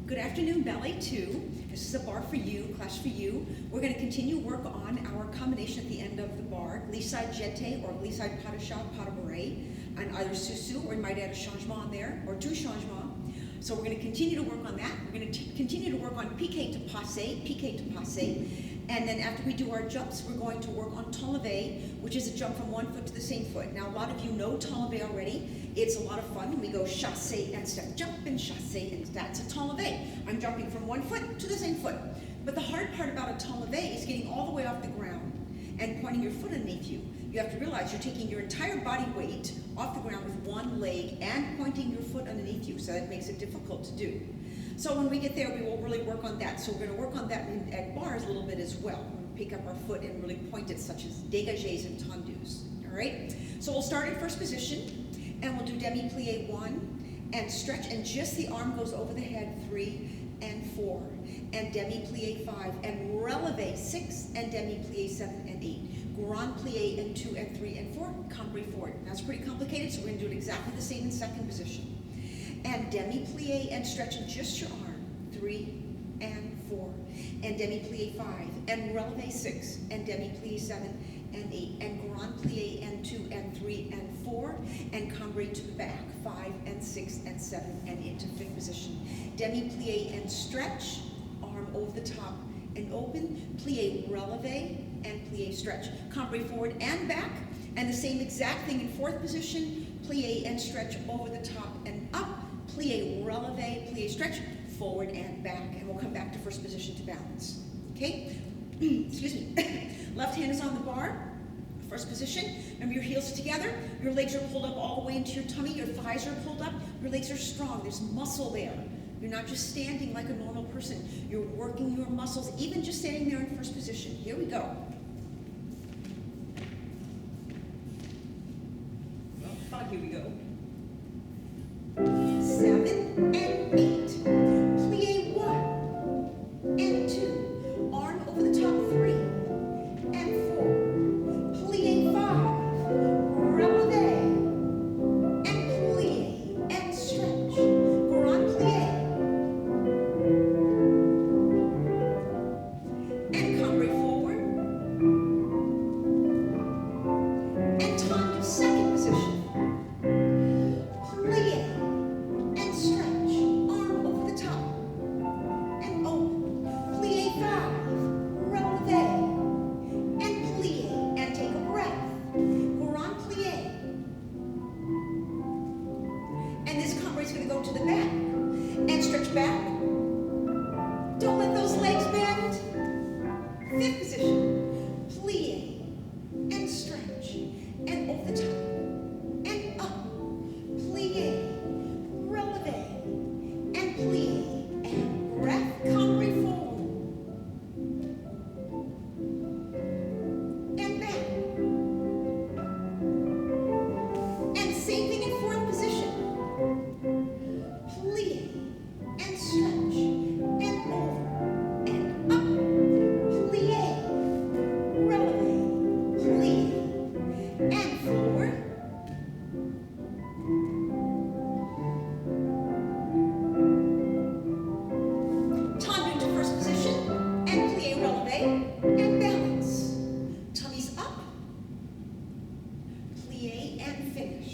Good afternoon, Ballet II. This is a Barre for you, class for you. We're going to continue work on our combination at the end of the bar, glissade jeté or glissade pas de chat, pas de barre, and either sous-sous, or you might add a changement on there, or deux changements. So we're going to continue to work on that. We're going to continue to work on piqué to passé, and then after we do our jumps, we're going to work on temps levé, which is a jump from one foot to the same foot. Now, a lot of you know temps levé already. It's a lot of fun. We go chassé and step, jump and chassé, and that's a temps levé. I'm jumping from one foot to the same foot. But the hard part about a temps levé is getting all the way off the ground and pointing your foot underneath you. You have to realize you're taking your entire body weight off the ground with one leg and pointing your foot underneath you, so that makes it difficult to do. So when we get there, we will really work on that. So we're going to work on that at bars a little bit as well. We're going to pick up our foot and really point it, such as dégagés and tendus. All right? So we'll start in first position, and we'll do demi-plie 1, and stretch, and just the arm goes over the head, 3 and 4, and demi-plie 5, and relevé 6, and demi-plie 7 and 8. Grand plie and 2 and 3 and 4, cambrai forward. That's pretty complicated, so we're going to do it exactly the same in second position. And demi-plie and stretch in just your arm, 3 and 4, and demi-plie 5, and relevé 6, and demi-plie 7 and 8, and grand plie and 2 and 3 and 4, and cambrai to the back, 5 and 6 and 7, and into fifth position. Demi-plie and stretch, arm over the top and open, plie relevé, and plie stretch. Cambrai forward and back, and the same exact thing in fourth position, plie and stretch over the top and up, plie relevé, plie stretch, forward and back, and we'll come back to first position to balance. Okay? Excuse me. Left hand is on the bar, first position. Remember, your heels are together, your legs are pulled up all the way into your tummy, your thighs are pulled up, your legs are strong, there's muscle there. You're not just standing like a normal person, you're working your muscles, even just standing there in first position. Here we go. Here we go. 7 and 8. Plie 1 and 2. Arm over the top, 3 and 4. Plie 5. Relevé. And plie and stretch. Grand plie. And cambrai forward. And time to second position. Back. Don't let those legs bend. Fifth position. Plie and stretch. And over the top. And up. Plie. Relevé. And plie. And breath. Cambrai forward. And back. And same thing in fourth position. Plie. And stretch, and over, and up, plie, relevé, plie, and forward, time into first position, and plie, relevé, and balance, tummies up, plie, and finish.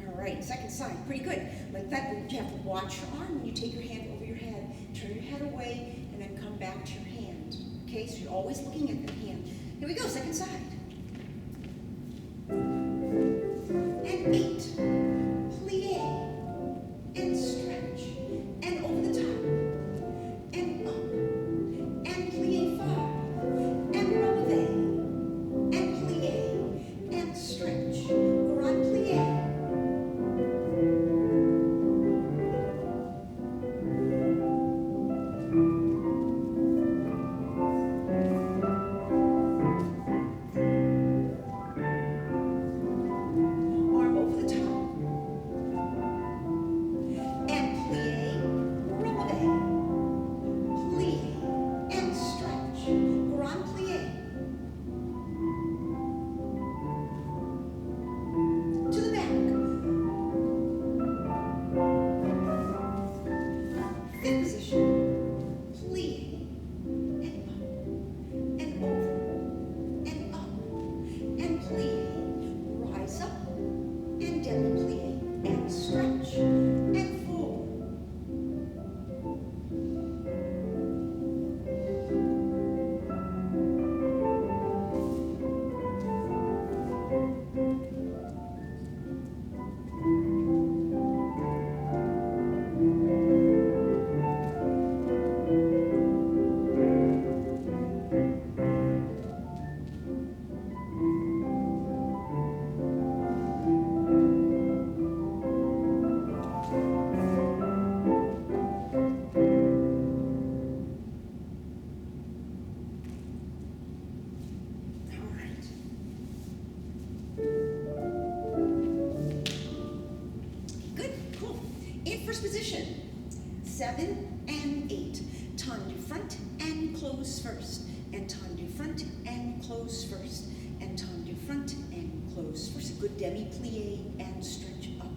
All right, second side, pretty good. Like that, you have to watch your arm when you take your hand over your head, turn your head away, and then come back to your hand. Okay, so you're always looking at the hand. Here we go, second side. And 8, plie, and stretch, and over the top, and up, and plie 5, and relevé, and plie, and stretch, grand plie. 7 and 8. Tendu front and close first, and tendu front and close first, and tendu front and close first. A good demi-plie and stretch up,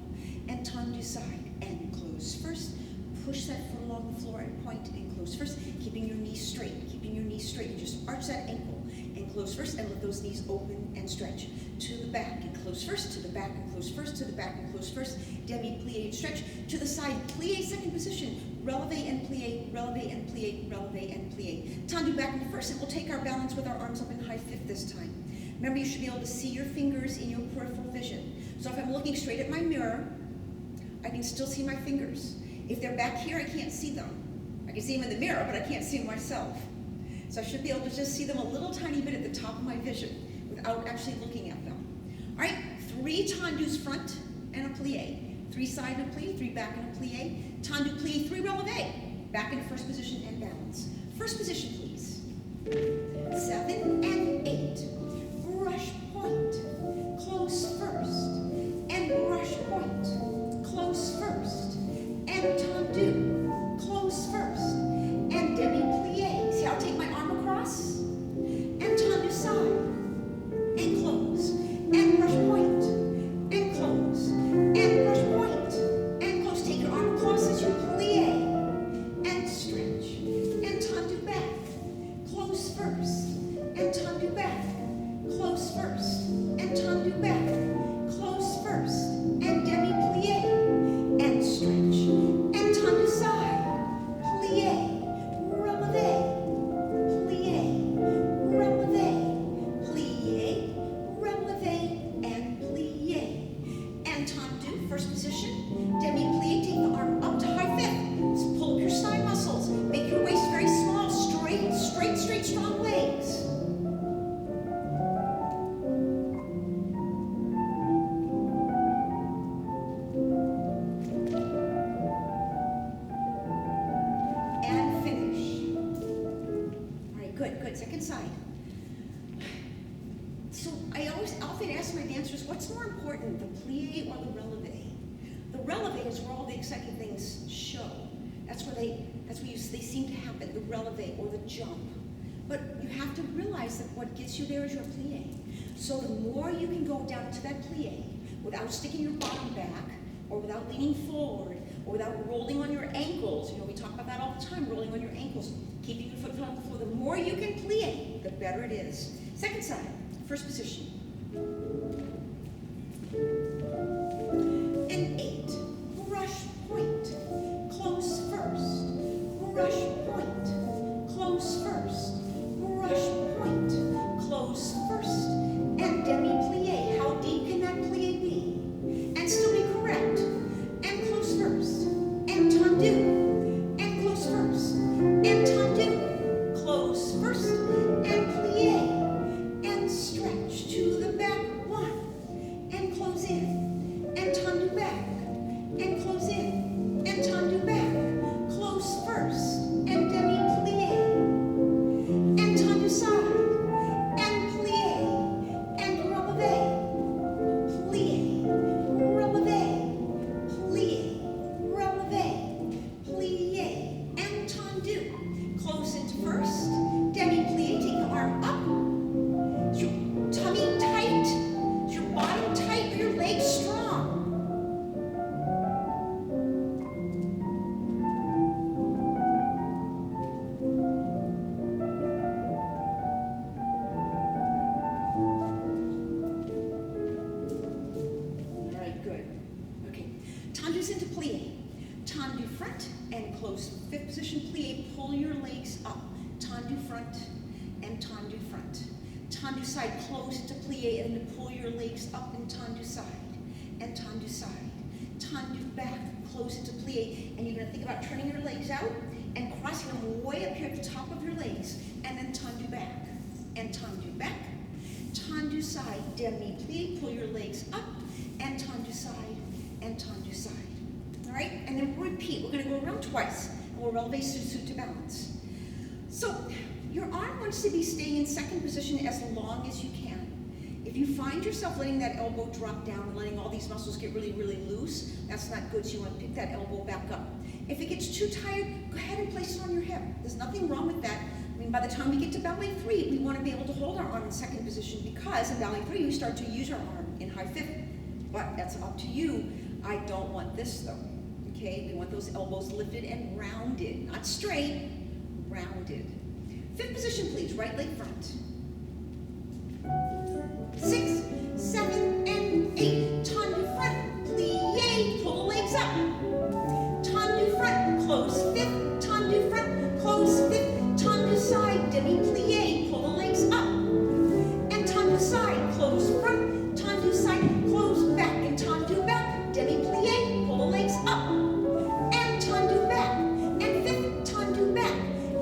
and tendu side and close first. Push that foot along the floor and point and close first, keeping your knees straight, keeping your knees straight. You just arch that ankle and close first, and let those knees open and stretch. To the back and close first, to the back and close first, to the back and close first. Demi-plie and stretch. To the side, plie, second position. Releve and plie, releve and plie, releve and plie. Tendu back into first, and we'll take our balance with our arms up in high fifth this time. Remember, you should be able to see your fingers in your peripheral vision. So if I'm looking straight at my mirror, I can still see my fingers. If they're back here, I can't see them. I can see them in the mirror, but I can't see them myself. So I should be able to just see them a little tiny bit at the top of my vision without actually looking at them. All right, 3 tendus front and a plie. 3 side and a plie, 3 back and a plie. Tendu plie, 3 releve. Back in first position and balance. First position, please. 7 and 8. Brush point. Close first. And brush point. Close first. And tendu. Close first. And demi-plie. See how I take my arm across? And tendu side. And close. And brush point. And close. And brush point. And close. Take your arm across as you plie. And stretch. And tendu back. Close first. And tendu back. Close first. And tendu back. Close first. And demi-plie. And stretch. And tendu side. Plie. Releve. Plie. Releve. Plie. Releve. And plie. And tendu, first position. Demi-plie, take the arm up to high fifth. Just pull up your side muscles. Make your waist very small. Straight, straight, straight, strong legs. And finish. All right, good, good. Second side. So I often ask my dancers, what's more important, the plie or the releve? The releve is where all the exciting things show. That's where they seem to happen, the releve or the jump. But you have to realize that what gets you there is your plie. So the more you can go down to that plie without sticking your bottom back, or without leaning forward, or without rolling on your ankles, we talk about that all the time, rolling on your ankles, keeping your foot on the floor. The more you can plie, the better it is. Second side, first position. And 8, brush point, close first, brush point, close first, brush point, close first, and demi-plie. How deep can that plie be? And still be correct. And close first, and tendu, and close first, and tendu, close first, and plie, and stretch to the back 1, and close in, and tendu back, and close in, and tendu back, close first, and demi-plie, and tendu side, and plie, and releve, plie, releve, plie, releve, plie, and tendu. Close into first, demi-plie, take the arm up. Is your tummy tight? Is your bottom tight? Are your legs strong? All right, good. Okay, tendus into plie. Tendu front and close. Fifth position plie, pull your legs up. Tendu front and tendu front. Tendu side, close into plie and then pull your legs up and tendu side. And tendu side. Tendu back, close into plie. And you're going to think about turning your legs out and crossing them way up here at the top of your legs. And then tendu back. And tendu back. Tendu side, demi-plie, pull your legs up. And tendu side, and tendu side. All right, and then we'll repeat. We're going to go around twice, and we'll releve susu to balance. So your arm wants to be staying in second position as long as you can. If you find yourself letting that elbow drop down and letting all these muscles get really, really loose, that's not good, so you want to pick that elbow back up. If it gets too tired, go ahead and place it on your hip. There's nothing wrong with that. I mean, by the time we get to Ballet 3, we want to be able to hold our arm in second position, because in Ballet 3, we start to use our arm in high fifth. But that's up to you. I don't want this though, okay? We want those elbows lifted and rounded, not straight, rounded. Fifth position, please, right leg front. 6, 7, and 8. Tendu front, plie, pull the legs up. Tendu front, close fifth. Tendu front, close fifth. Tendu side, demi-plie, pull the legs up. And tendu side, close front. Tendu side, close back. And tendu back, demi-plie, pull the legs up. And tendu back. And fifth, tendu back.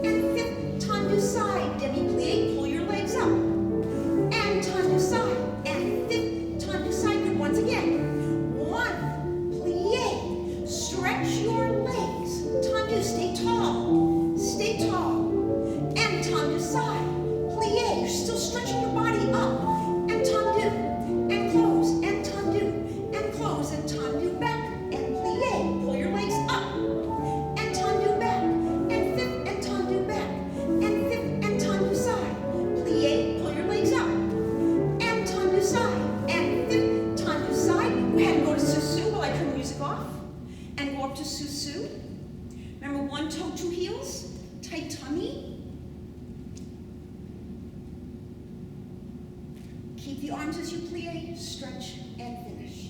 And fifth, tendu side, demi-plie, pull your legs up. And tendu side. And fifth, tendu side. Good. Once again. 1, plie. Stretch your legs. Tendu, stay tall. Stay tall. And tendu side. Plie. You're still stretching your body up. And tendu. And close. And tendu. And close. And tendu back. And plie. Pull your legs up. And tendu back. And fifth. And tendu back. And fifth. And tendu side. Plie. Pull your legs up. And tendu side. And fifth. Tendu side. Go ahead and go to susu while I turn the music off. And go up to susu. Remember, 1 toe, 2 heels. Tight tummy. Keep the arms as you plie, stretch, and finish.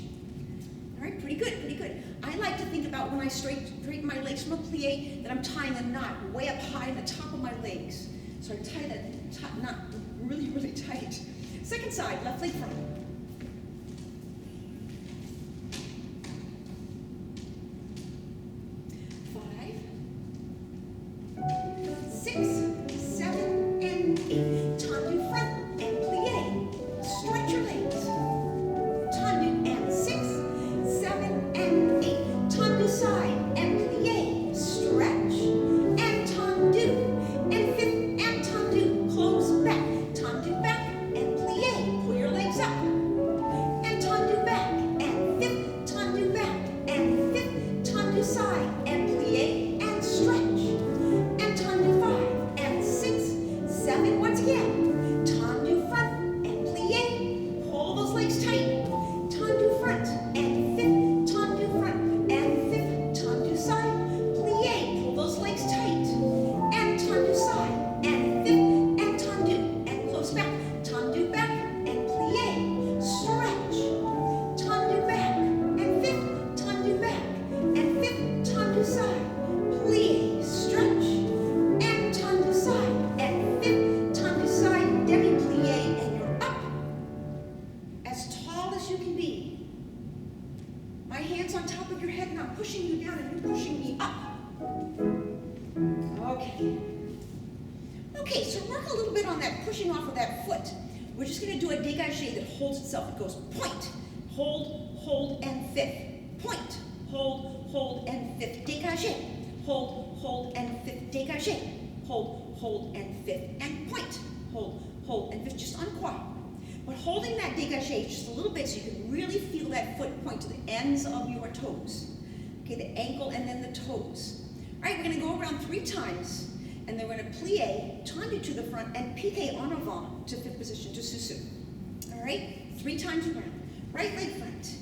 All right, pretty good, pretty good. I like to think about when I straighten my legs from a plie that I'm tying a knot way up high in the top of my legs. So I tie that knot really, really tight. Second side, left leg front. 5, 6, 7, and 8. Tendu front and plie. Stretch your legs. Tendu and 6, 7, and 8. Tendu side and plie. Stretch. And tendu. And fifth and tendu. Close back. Tendu back and plie. Pull your legs up. And tendu back. And fifth. Tendu back. And fifth. Tendu side and plie. And stretch. And tendu 5 and 6, 7. Once again. Tendu front and plie. Pull those legs tight. Tendu front and fifth. Tendu front and fifth. Tendu side. Plie. Pull those legs tight. And tendu side and fifth. And tendu. And close back. Tendu back and plie. Stretch. Tendu back and fifth. Tendu back and fifth. Tendu side. Plie. Stretch. And tendu side. And fifth. Tendu side. Demi-plie. And you're up. As tall as you can be. My hand's on top of your head and I'm pushing you down and you're pushing me up. Okay. Okay, so work a little bit on that pushing off of that foot. We're just going to do a dégagé that holds itself. It goes point, hold, and fifth. Point, hold, and fifth. Dégagé. Hold, and fifth. Dégagé. Hold, and fifth. And point. Hold, and fifth. Just unquad. But holding that dégagé just a little bit so you can really feel that foot point to the ends of your toes. Okay, the ankle and then the toes. All right, we're going to go around 3 times. And then we're going to plie, tendu to the front, and pique en avant to fifth position, to susu. All right, 3 times around. Right leg front.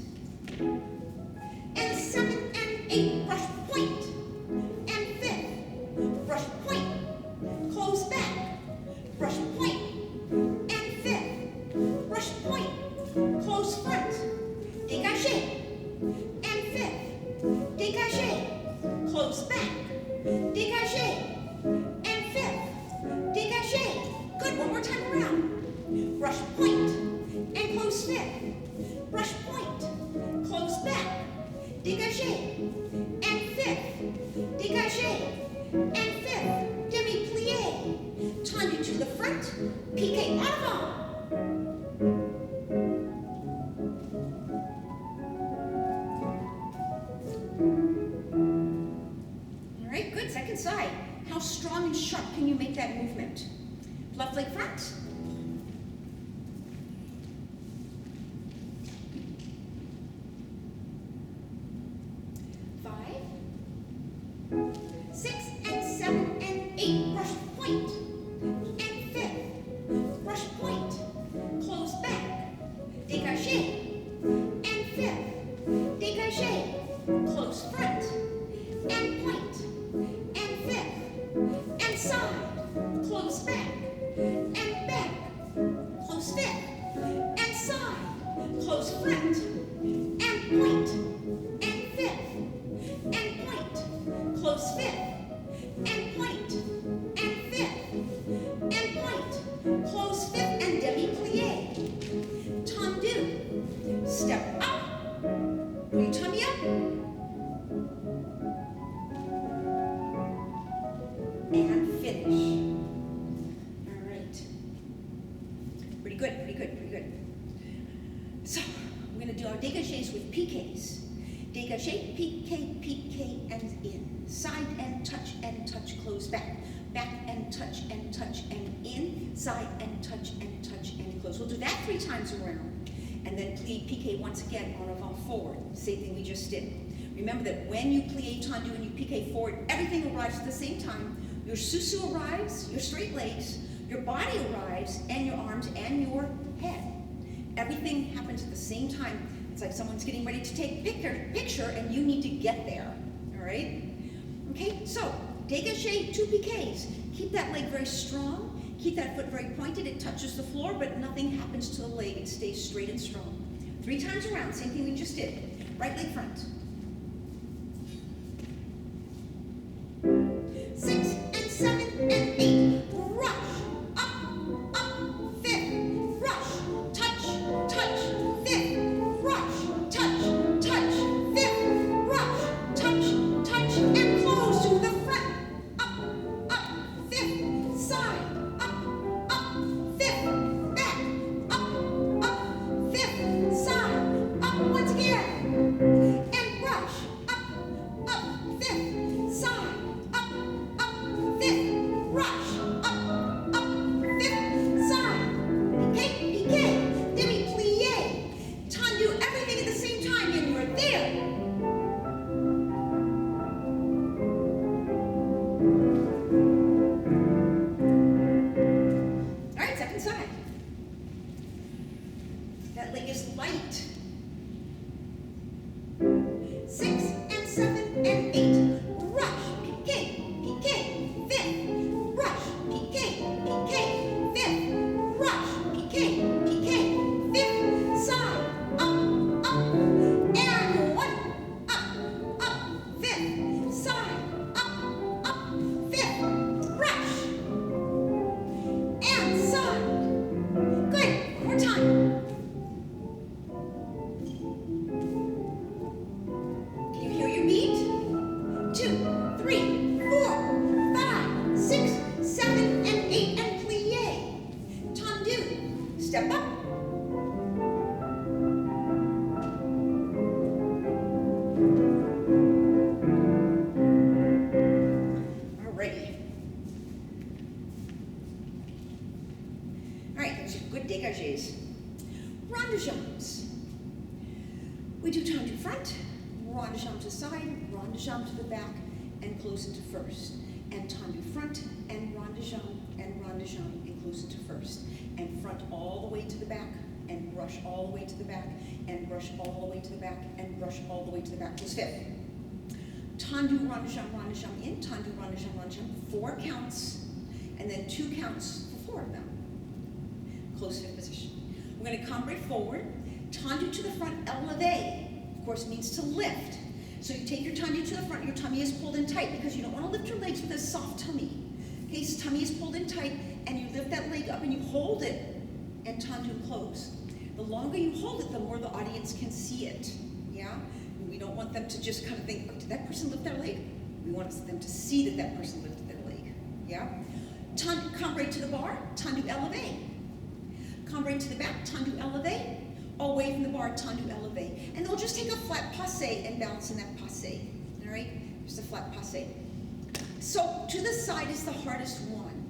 And 7 and 8, brush point. And fifth, brush point. Close back, brush point. And fifth, brush point. Close front. Dégagé. And fifth, dégagé. Close back. Dégagé. And fifth, dégagé. Good, one more time around. Brush point and close fifth. Brush point, close back. Dégagé. And fifth, dégagé. And fifth, demi-plie. Tendu to the front, pique en avant. All right, good, second side. How strong and sharp can you make that movement? Left leg front. dégagés with piqués. Dégagé, piqué, piqué, and in. Side and touch, close back. Back and touch, and in. Side and touch, and close. We'll do that 3 times around. And then plie, piqué once again en avant forward. Same thing we just did. Remember that when you plie tendu and you piqué forward, everything arrives at the same time. Your sous-sus arrives, your straight legs, your body arrives, and your arms and your head. Everything happens at the same time. It's like someone's getting ready to take picture and you need to get there, all right? Okay, so dégagé, 2 piqués. Keep that leg very strong. Keep that foot very pointed. It touches the floor, but nothing happens to the leg. It stays straight and strong. 3 times around, same thing we just did. Right leg front. 6 and 7 and 8. Rush, up, 5th. Rush, touch, 5th. Rush, touch, 5th. Rush, touch, and close to the front. Up, 5th. Side, up, 5th. Back, up, 5th. Side, up once again. And rush, up, 5th. Side, up, 5th. Rush, up, 5th. Side. Piqué, demi-plié. Tendu, everything at the same time, and you're there. All right, second side. That leg is light. 6 and 7 and 8. Rush, piqué, 5th. Rush, piqué, 5th. Rush, piqué, 5th. Side, up, and 1, up, 5th. Side, up, 5th. Rush, and side. Good, one more time. Can you hear your beat? 2, 3, 4, 5, 6, 7, and 8, and plie. Tendu. Step up. Alrighty. Alright, those are good dégagés. Rond de jambes. We do tendu front, rond de jambe to the side, rond de jambe to the back, and close into first. And tendu front, and rond de jambe, and close into first. And front all the way to the back, and brush all the way to the back, and brush all the way to the back, and brush all the way to the back. Close 5th. Tendu, rond de jambe in, tendu, rond de jambe, 4 counts, and then 2 counts for 4 of them. Close 5th position. We're going to cambre forward, tendu to the front, élevé, of course, means to lift. So you take your tendu to the front, your tummy is pulled in tight because you don't want to lift your legs with a soft tummy. Okay, so tummy is pulled in tight, and you lift that leg up and you hold it, and tendu close. The longer you hold it, the more the audience can see it, yeah? We don't want them to just kind of think, oh, did that person lift their leg? We want them to see that that person lifted their leg, yeah? Cambre to the bar, tendu élevé. Cambre to the back, tendu élevé. Away from the bar, tendu élevé. And they'll just take a flat passé and balance in that passé, all right? Just a flat passé. So to the side is the hardest one.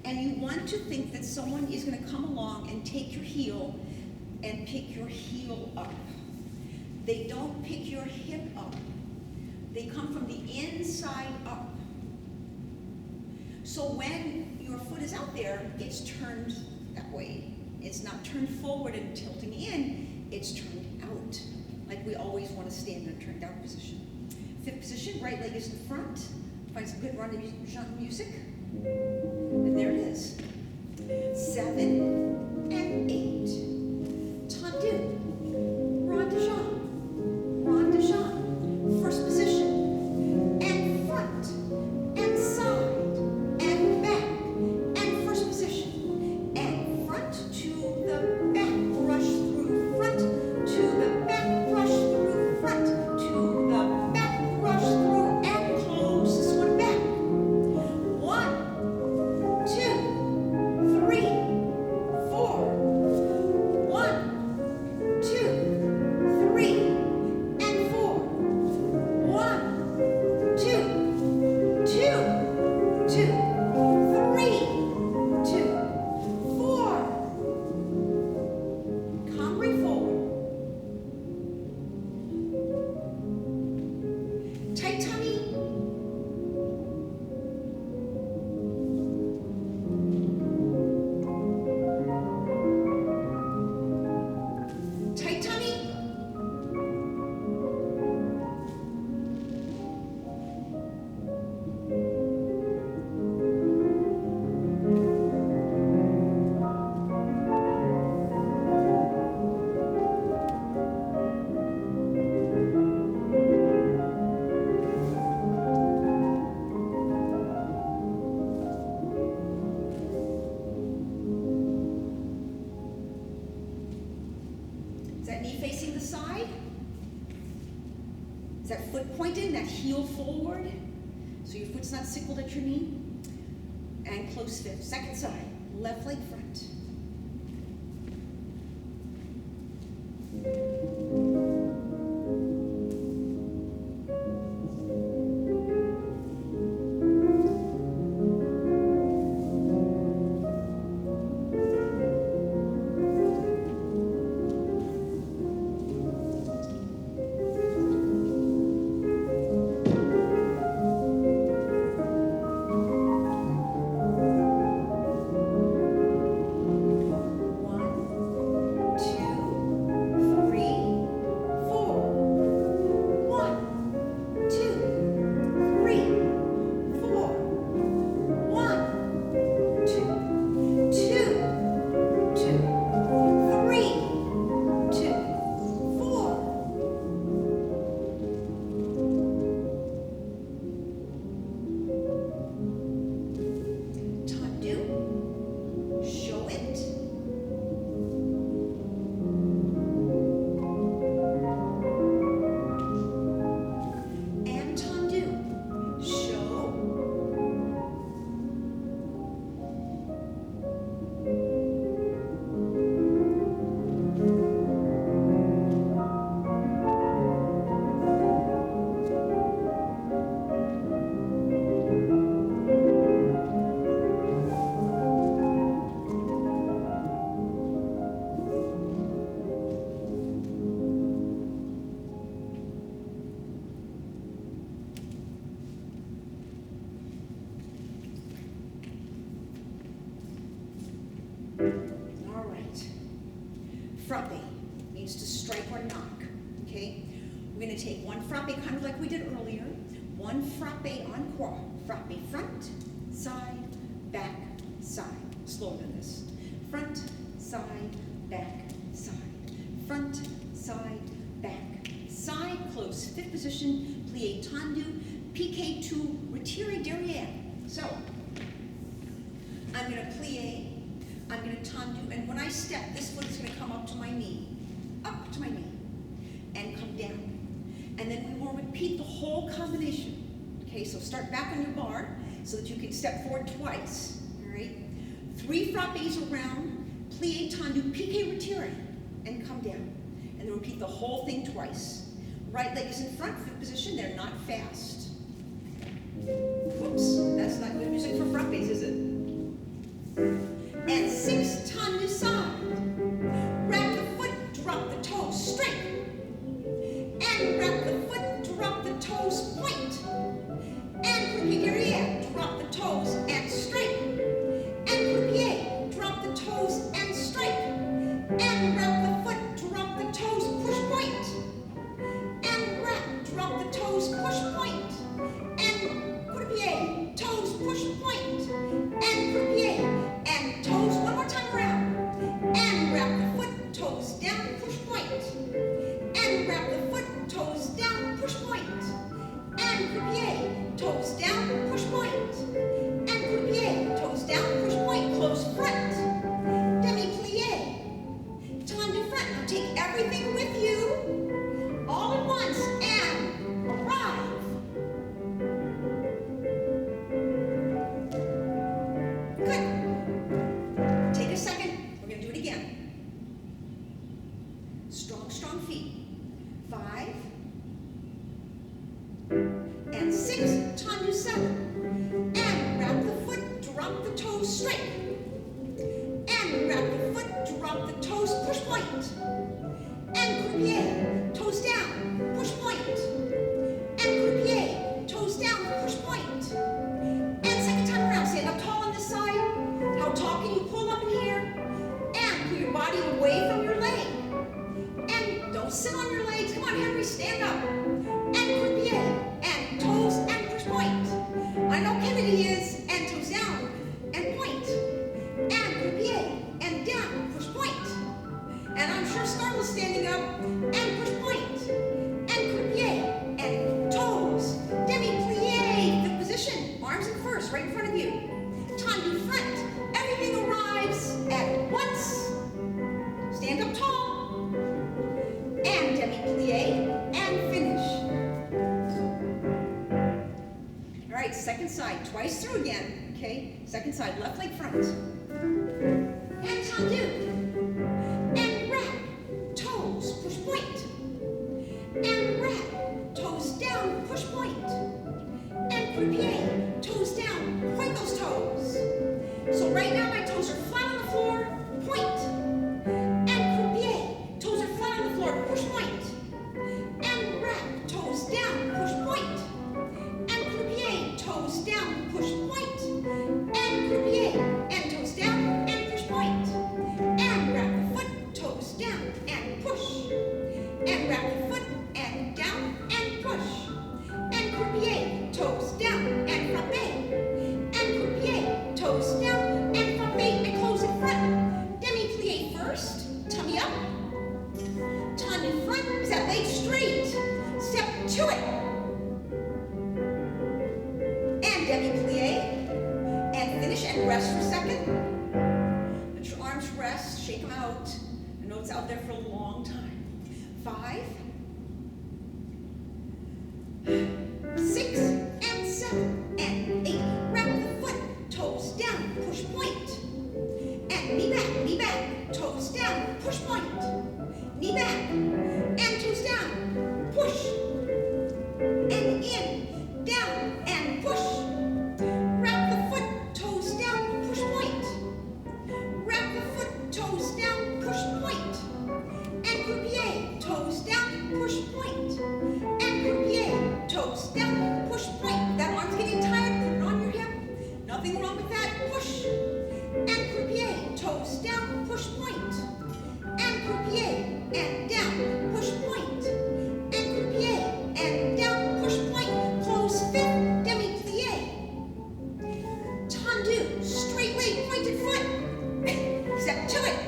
And you want to think that someone is going to come along and take your heel and pick your heel up. They don't pick your hip up. They come from the inside up. So when your foot is out there, it's turned that way. It's not turned forward and tilting in, it's turned out. Like we always want to stand in a turned out position. 5th position, right leg is in front. Find some good rond de jambe music. And there it is. 7 and 8. Tendu. Rond de jambe. Rond de jambe. First position. And front. And side. And back. And first position. And front to the back. Brush through front. To the back. Brush through front. To the back. Brush through and close this one back. 1, Is that foot pointed, that heel forward, so your foot's not sickled at your knee. And close fifth. Second side, left leg front. All right. Frappe means to strike or knock, okay? We're gonna take one frappe kind of like we did earlier, one frappe en croix. Frappe front, side, back, side. Slower than this. Front, side, back, side. Front, side, back, side. Close fifth position, plie tendu, piqué to retire derrière. So, I'm gonna plie, I'm going to tendu, and when I step, this foot is going to come up to my knee, and come down. And then we will repeat the whole combination. Okay, so start back on your bar so that you can step forward twice. All right, 3 frappes around, plie, tendu, piqué, retire, and come down. And then repeat the whole thing twice. Right leg is in front, fifth position. They're not fast. Whoops, that's not good music for frappes, is it? And 6 tendu side. Wrap the foot, drop the toes straight. And wrap the foot, drop the toes point. And croupier derrière, drop the toes and straight. And croupier, drop the toes and straight. And wrap the foot, drop the toes, push point. And wrap, drop the toes, push point. And croupier, toes, push point. And croupier. And toes one more time around. And wrap the foot, toes down, push point. And wrap the foot, toes down, push point. And croupier, toes down, push point. And croupier, toes down, push point, close front. Demi-plie. Tendu front. Now take everything with you, all at once, and arrive. Good. Take a second. We're going to do it again. Strong, strong feet. 5 and 6, tendu 7. And wrap the foot, drop the toes straight. And wrap the foot, drop the toes, push point. And croupier, toes down, push point. And croupier, toes down, push point. And second time around, stand up tall on this side. How tall can you pull up in here? And pull your body away from your leg. And don't sit on your legs. Come on, Henry, stand up. And croupier, and toes and push point. I know Kennedy is, and toes down, and point. Second side, left leg front. And tendu. And wrap, toes, push point. And wrap, toes down, push point. And croupier, toes down, point those toes. So right now my toes are flat on the floor, point. And croupier, toes are flat on the floor, push point. And wrap, toes down, push point. And croupier, toes down, push point. And croupier, and toes down, and push point. And wrap the foot, toes down, and push. And wrap the foot, and down, and push. And croupier, toes down, and frappe. And croupier, toes down, and frappe, and close it front. Demi-plie first, tummy up. Tummy front, set leg straight. Step to it. And demi-plie. And finish and rest for a second. Let your arms rest, shake them out. I know it's out there for a long time. 5, 6, and 7, and 8. Wrap the foot, toes down, push point. And knee back, toes down, push point. Knee back, and toes down, push. And in, down, and push. Wrap the foot, toes down, push point. Wrap the foot, toes down, push point. And croupier, toes down, push point. And croupier, toes down, push point. That arm's getting tired, put it on your hip. Nothing wrong with that, push. And croupier, toes down, push point. And croupier, and down, push point. And croupier, and down, push point. Close fifth, demi-plie. Tendu, straight leg, pointed foot. Step to it.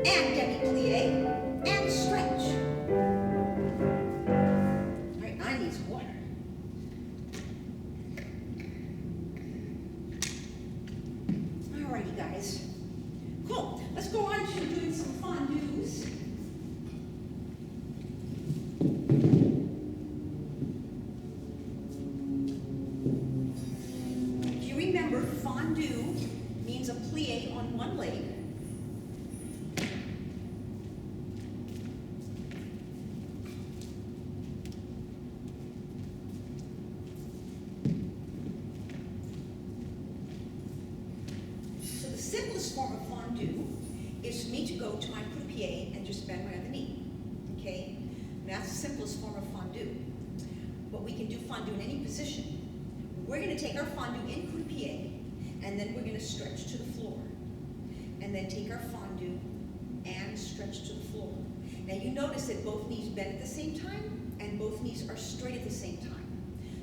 And demi-plie, and stretch. All right, I need some water. All righty, guys. Cool. Let's go on to doing some fondus. If you remember, fondue means a plie on one leg. So the simplest form of fondue is for me to go to my croupier and just bend my other knee. Okay? And that's the simplest form of fondue. But we can do fondue in any position. We're going to take our fondue in croupier, and then we're going to stretch to the floor. And then take our fondue and stretch to the floor. Now you notice that both knees bend at the same time, and both knees are straight at the same time.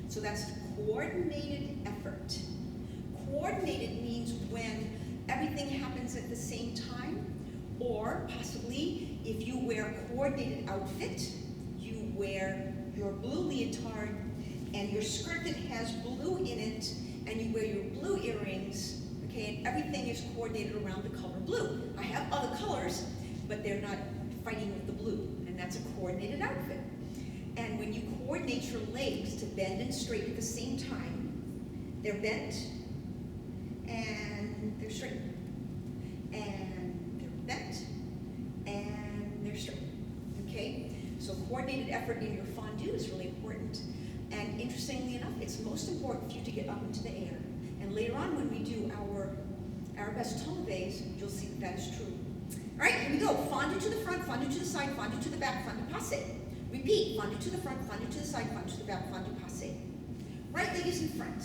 So that's coordinated effort. Coordinated means when everything happens at the same time, or possibly if you wear a coordinated outfit, you wear your blue leotard and your skirt that has blue in it, and you wear your blue earrings, okay, and everything is coordinated around the color blue. I have other colors, but they're not fighting with the blue, and that's a coordinated outfit. And when you coordinate your legs to bend and straight at the same time, they're bent, and they're straight, and they're bent, and they're straight, okay? So coordinated effort in your fondue is really important. And interestingly enough, it's most important for you to get up into the air. And later on when we do our arabesque tombe, you'll see that that is true. All right, here we go. Fondue to the front, fondue to the side, fondue to the back, fondue passe. Repeat, fondue to the front, fondue to the side, fondue to the back, fondue passe. Right leg is in front.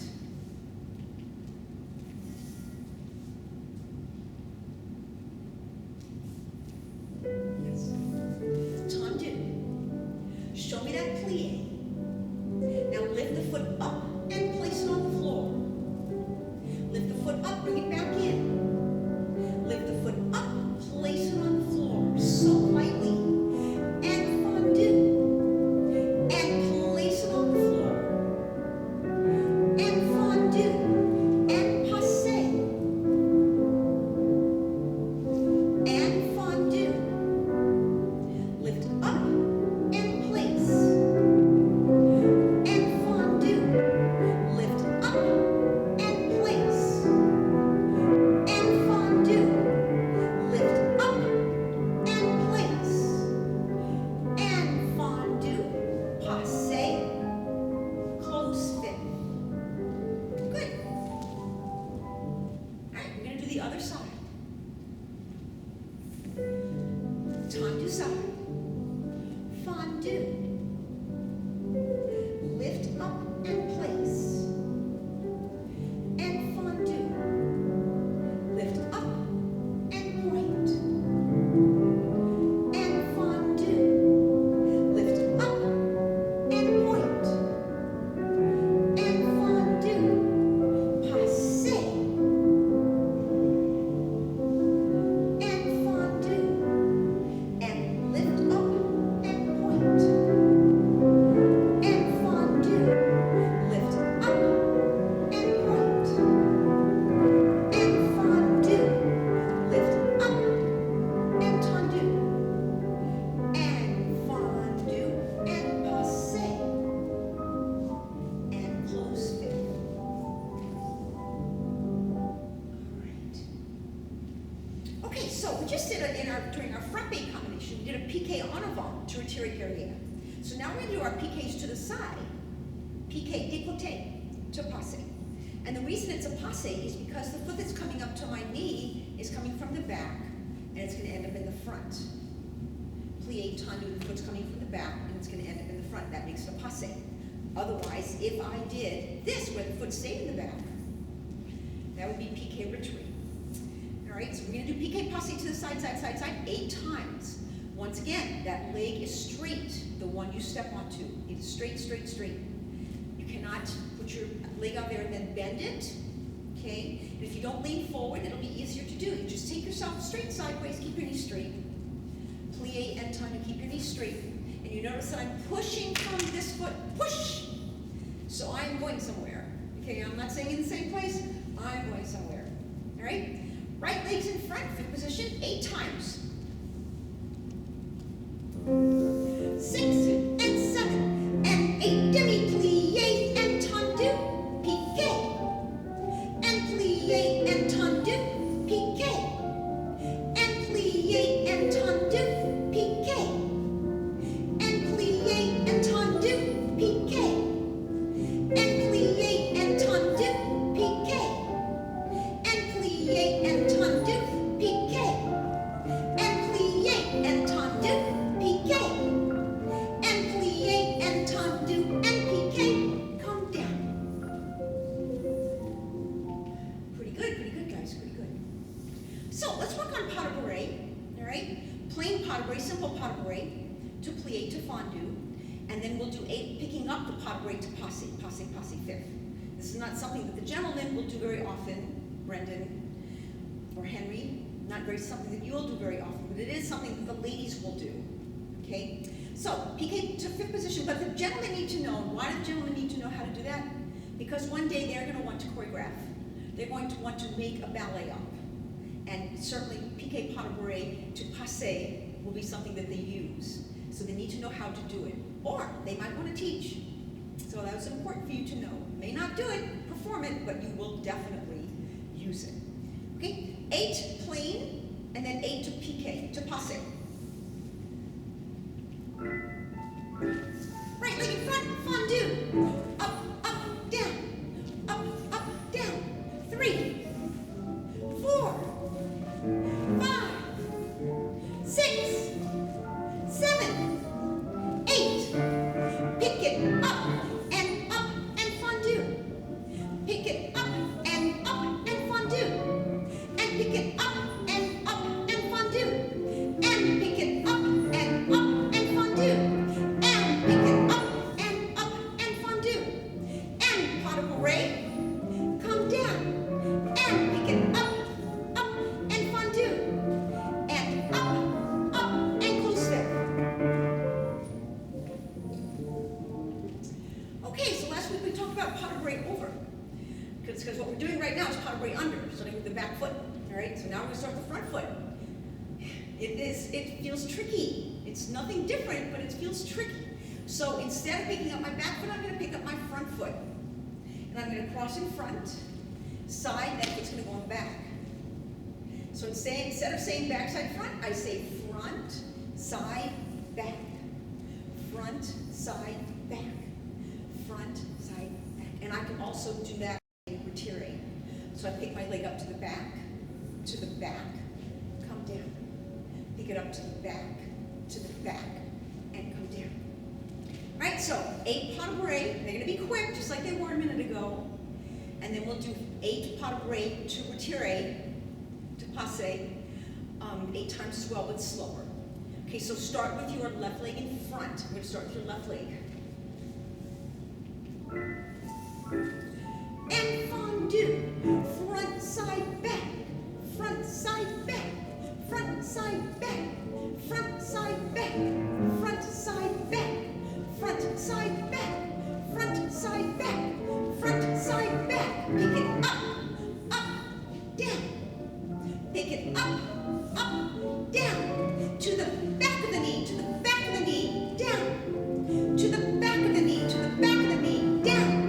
Yes. Tendu. Show me that plie. Now lift the foot up and place it on the floor. Lift the foot up, bring it back in. Lift the foot up, place it on the floor, so lightly. And fondue. And place it on the floor. And fondue. just did during our frappe combination, we did a piqué en avant to retire arrière. So now we're going to do our piqués to the side, piqué décolleté to passe. And the reason it's a passe is because the foot that's coming up to my knee is coming from the back, and it's going to end up in the front. Plié tendu, the foot's coming from the back, and it's going to end up in the front. That makes it a passe. Otherwise, if I did this where the foot stayed in the back, that would be piqué retrait. All right, so we're going to do piqué passe to the side, side, side, side 8 times. Once again, that leg is straight, the one you step onto. It's straight, straight, straight. You cannot put your leg out there and then bend it, okay? And if you don't lean forward, it'll be easier to do. You just take yourself straight sideways, keep your knees straight. Plié and tendu, keep your knees straight. And you notice that I'm pushing from this foot, push! So I'm going somewhere, okay? I'm not staying in the same place, I'm going somewhere, all right? Right leg's in front, fifth position, 8 times. 6 and 7 and 8, demi-plié and tendu, piqué. And plié and tendu, piqué. And plié and tendu, piqué. And plié and tendu, piqué. And plié and tendu, piqué. And plié and tendu, piqué. And plié and tendu, piqué. And plié and tendu and piqué. Come down. Pretty good guys, pretty good. So let's work on pas de bourrée, all right? Plain pas de bourrée, simple pas de bourrée, to plié to fondue. And then we'll do 8, picking up the pas de bourrée to passe, passe, passe, fifth. This is not something that the gentlemen will do very often, Brendan or Henry, not very something that you'll do very often, but it is something that the ladies will do, okay? So, piqué to fifth position, but the gentlemen need to know, and why do the gentlemen need to know how to do that? Because one day they're going to want to choreograph. They're going to want to make a ballet up. And certainly, piqué pas de bourrée to passe will be something that they use. So they need to know how to do it. Or they might want to teach. So that was important for you to know. You may not do it, perform it, but you will definitely use it. Okay? 8 plain, and then 8 to piqué, to passe. Right leg in front, fondue. Up, up, down. Up, up, down. 3, 4, 5, 6, 7, 8. Pick it up and fondue. Pick it up and fondue. And pick it up and fondue. And pick it up and fondue. And pick it up and fondue. And pas de bourrée, come down. And pick it up and fondue. And up and close step. Okay, so last week we talked about pas de bourrée over. Because what we're doing right now is pas de bourrée under, starting with the back foot. All right, so now we're going to start the front foot. It feels tricky. It's nothing different, but it feels tricky. So instead of picking up my back foot, I'm going to pick up my front foot. And I'm going to cross in front, side, that foot's going to go in back. So instead of saying back, side, front, I say front, side, back. Front, side, back. Front, side, back. And I can also do that in retire. So I pick my leg up to the back, come down. Pick it up to the back, and come down. All right, so 8 pas de bourrée. They're going to be quick, just like they were a minute ago. And then we'll do 8 pas de bourrée to retire, to passe, 8 times as well, but slower. Okay, so start with your left leg in front. I'm going to start with your left leg. And fondue, front, side, back, front, side, back, front, side, back, front, side, back, front, side, back, front, side, back, front, side, back, front, side, back. Pick it up, down. Pick it up, down. To the back of the knee, to the back of the knee, down. To the back of the knee, to the back of the knee, down.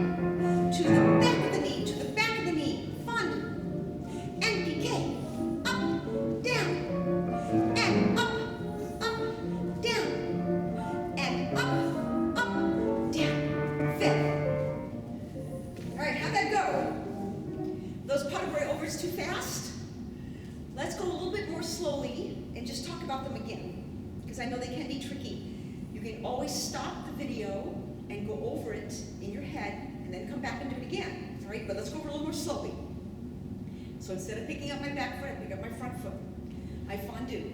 it's too fast. Let's go a little bit more slowly and just talk about them again, because I know they can be tricky. You can always stop the video and go over it in your head and then come back and do it again. All right, but let's go over a little more slowly. So instead of picking up my back foot, I pick up my front foot. I fondue.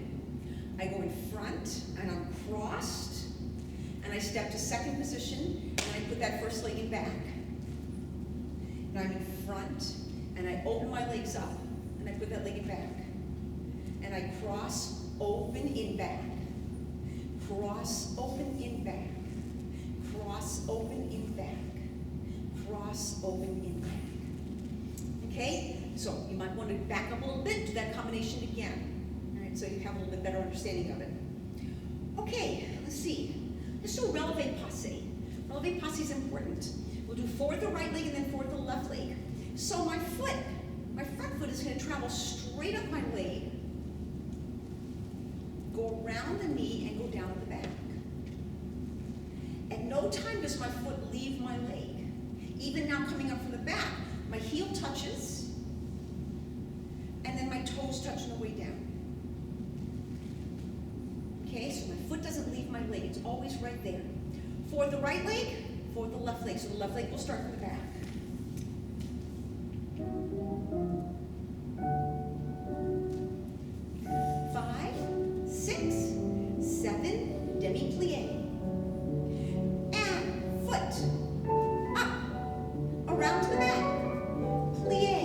I go in front and I'm crossed, and I step to second position and I put that first leg in back. And I'm in front and I open my legs up and I put that leg in back. And I cross, open, in back. Cross, open, in back. Cross, open, in back. Cross, open, in back. Okay? So you might want to back up a little bit, do that combination again. All right, so you have a little bit better understanding of it. Okay, let's see. Let's do a releve passe. Releve passe is important. We'll do forward the right leg and then forward the left leg. So my front foot is going to travel straight up my leg, go around the knee, and go down at the back. At no time does my foot leave my leg. Even now coming up from the back, my heel touches, and then my toes touch on the way down. Okay, so my foot doesn't leave my leg. It's always right there. Forward the right leg, forward the left leg. So the left leg will start from the back. Demi-plie. And foot. Up. Around to the back. Plie.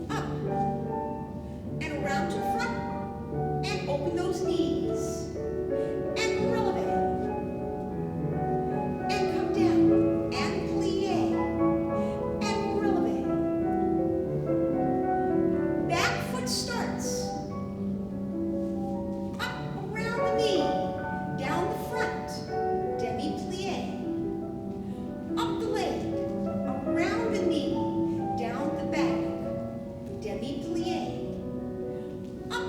Up. And around to the front. And open those knees. And releve. And come down. And plie. And releve. Back foot starts. Knee, down the front, demi-plie, up the leg, around the knee, down the back, demi-plie, up,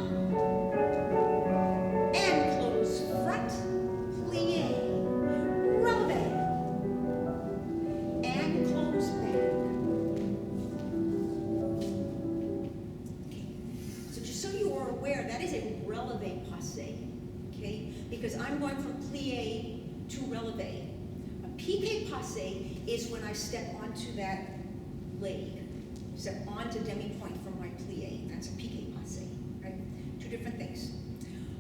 and close front, plie, releve, and close back. Okay. So just so you are aware, that is a releve passe. Okay? Because I'm going from plie to releve. A piqué passe is when I step onto that leg, step onto demi-point from my plie. That's a piqué passe, right? Two different things.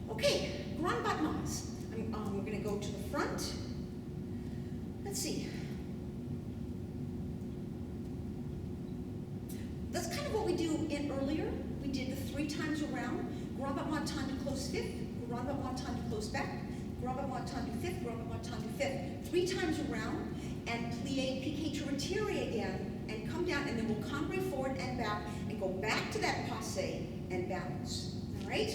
Okay, grand battements. We're going to go to the front. Let's see. That's kind of what we do in earlier. We did the 3 times around. Grand battement, time to close fifth. Grand battement, time to close back. Grand battement, time to fifth. Grand battement, time to fifth. 3 times around, and plie, piqué to retire again, and come down, and then we'll cambre forward and back, and go back to that passe and balance. All right?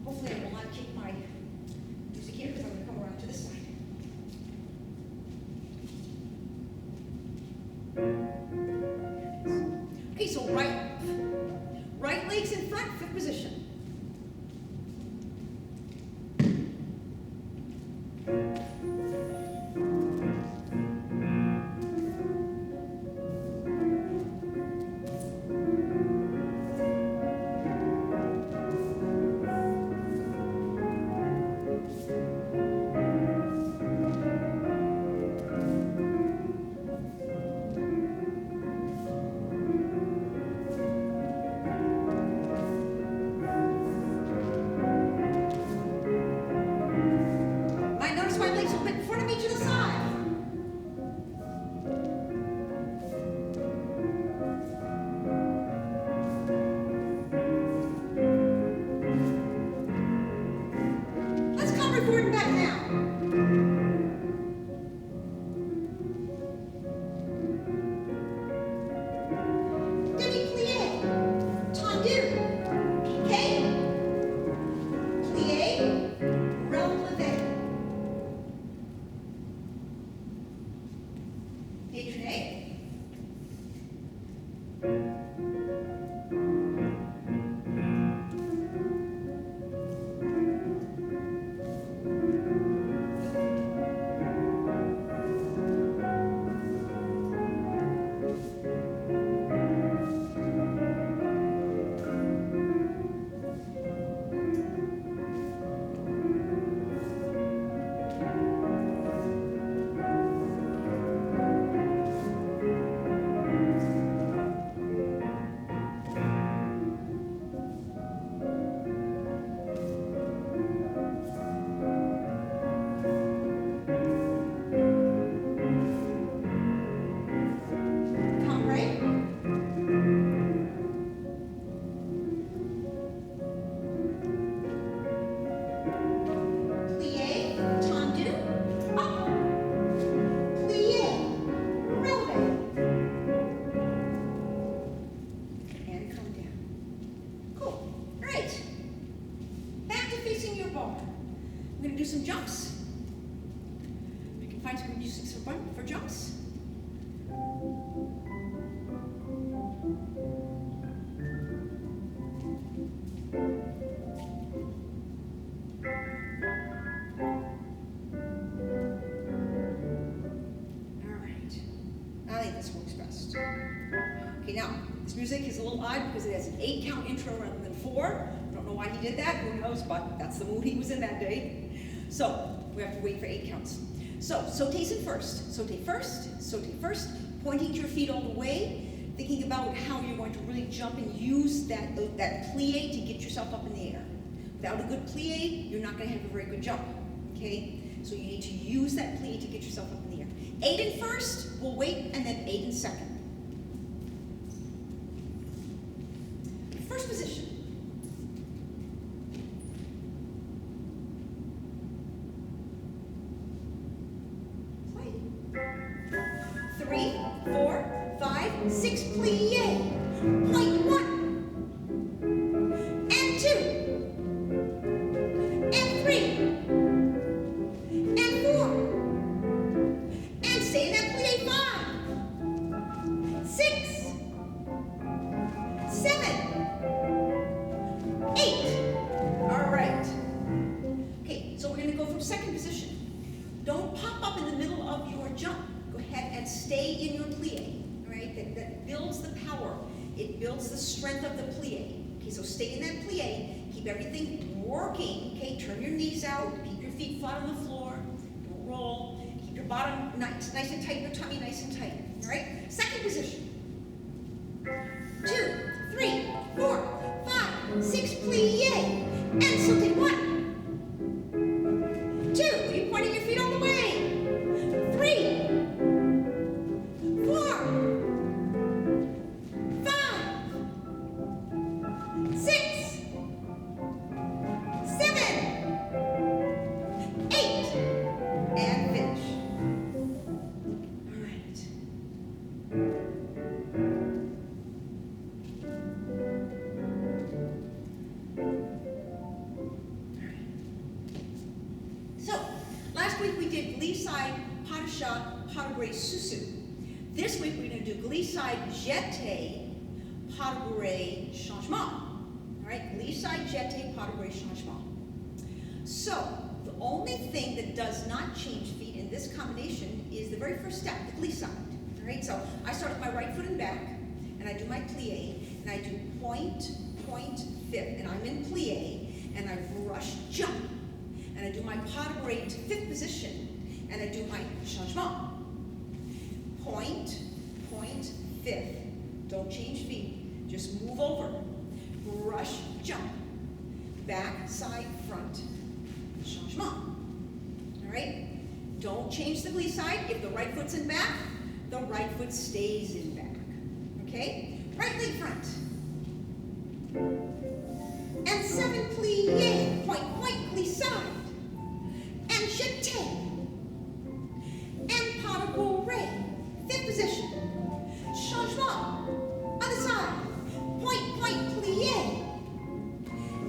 Hopefully I will not kick my music here, because I'm going to come around to this side. Okay, so right leg's in front, fifth position. some jumps. We can find some music for jumps. I think this works best. Okay, now, this music is a little odd because it has an 8-count intro rather than 4. I don't know why he did that, who knows, but that's the mood he was in that day. So, we have to wait for 8 counts. So, sautés in first. Sauté first, pointing to your feet all the way, thinking about how you're going to really jump and use that plie to get yourself up in the air. Without a good plie, you're not going to have a very good jump, okay? So you need to use that plie to get yourself up in the air. 8 in first, we'll wait, and then 8 in second. First position. Play. 3, 4, 5, 6, plie. Point 1. And 2. And 3. Second position. Don't pop up in the middle of your jump. Go ahead and stay in your plie. All right? That builds the power. It builds the strength of the plie. Okay, so stay in that plie. Keep everything working. Okay, turn your knees out. Keep your feet flat on the floor. Don't roll. Keep your bottom nice and tight. Your tummy nice and tight. All right? Second position. 2, 3, 4, 5, 6, plie. And sauté 1. 2, you're pointing your feet all the way. 3, 4, 5, 6, 7, 8, and finish. All right. So, last week we did glissade, pas de chat, pas de bourrée, susu. This week we're going to do glissade, jeté, pas de bourrée, changement. All right, glissade, jeté, pas de bourrée, changement. So, the only thing that does not change feet in this combination is the very first step, the glissade. All right, so I start with my right foot and back, and I do my plie, and I do point, fifth, and I'm in plie, and I brush, jump. And I do my pas de bourrée to 5th position, and I do my changement. Point, 5th. Don't change feet. Just move over. Brush, jump. Back, side, front. Changement. All right? Don't change the glissade. If the right foot's in back, the right foot stays in back. Okay? Right leg front. And 7 plie. Point, glissade. And jeté, and pas de bourrée, 5th position, changement, other side, point, plie,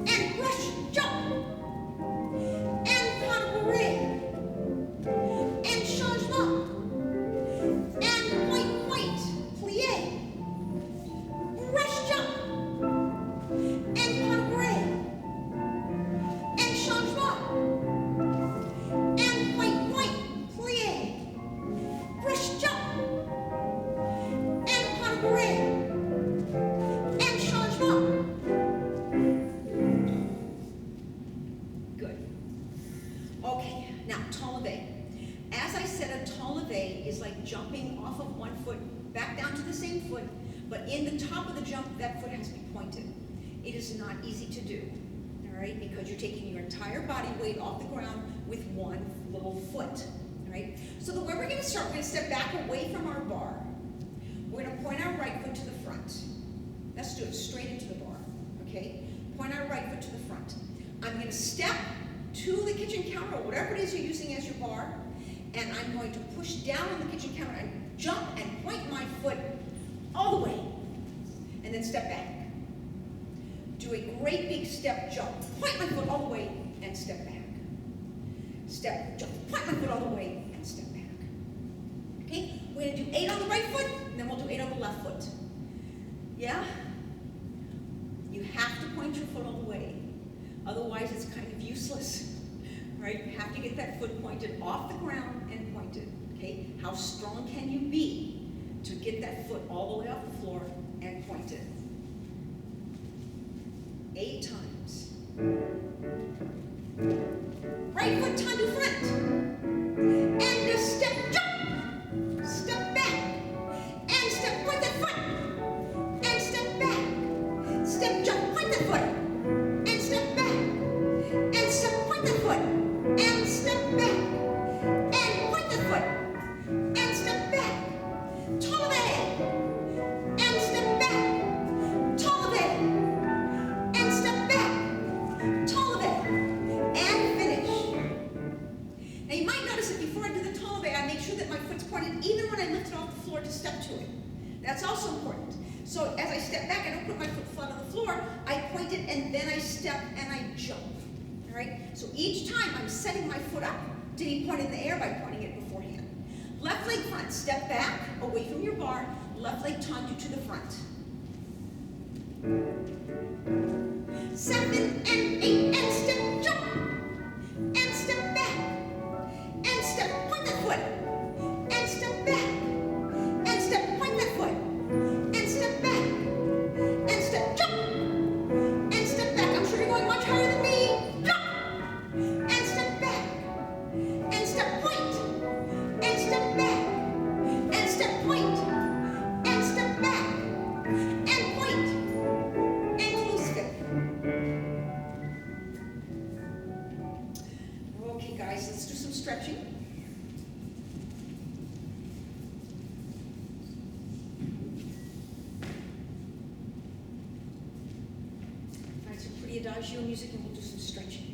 and brush, jump, and pas de bourrée, and changement, and point, plie, brush, jump, and pas de bourrée, and changement, jumping off of one foot, back down to the same foot, but in the top of the jump, that foot has to be pointed. It is not easy to do, all right, because you're taking your entire body weight off the ground with one little foot, all right? So the way we're gonna start, we're gonna step back away from our bar. We're gonna point our right foot to the front. Let's do it straight into the bar, okay? Point our right foot to the front. I'm gonna step to the kitchen counter, or whatever it is you're using as your bar, and I'm going to push down on the kitchen counter and jump and point my foot all the way, and then step back. Do a great big step jump, point my foot all the way, and step back. step, jump, point my foot all the way, and step back. Okay, we're gonna do 8 on the right foot, and then we'll do 8 on the left foot. Yeah? You have to point your foot all the way. Otherwise, it's kind of useless, right? You have to get that foot pointed off the ground and pointed, okay? How strong can you be to get that foot all the way off the floor and pointed? 8 times. Right foot turned to front. And a step, jump. Step back. And step, point that foot. And step back. Step, jump, point that foot. And step back. And step, point that foot. And step back. And point that foot. And step back. Tall of the head. And step back. Tall of the head. And step back. Tall of the head. And finish. Now you might notice that before I do the tall of the head, I make sure that my foot's pointed even when I lift it off the floor to step to it. That's also important. So as I step back, I don't put my foot flat on the floor. I point it and then I step and I jump. All right? So each time I'm setting my foot up to be pointed in the air by pointing it beforehand. Left leg front, step back away from your bar. Left leg turned you to the front. 7 and 8 and step, jump. And step back. And step, point that foot. And step back. And step, point that foot. And step back. And step, jump. And step back. I'm sure you're going much higher than me. Jump. And step back. And step, point. And step back. And step, point. And step back. And point. And close fit. Okay, guys, let's do some stretching. Find some pretty adagio music and we'll do some stretching.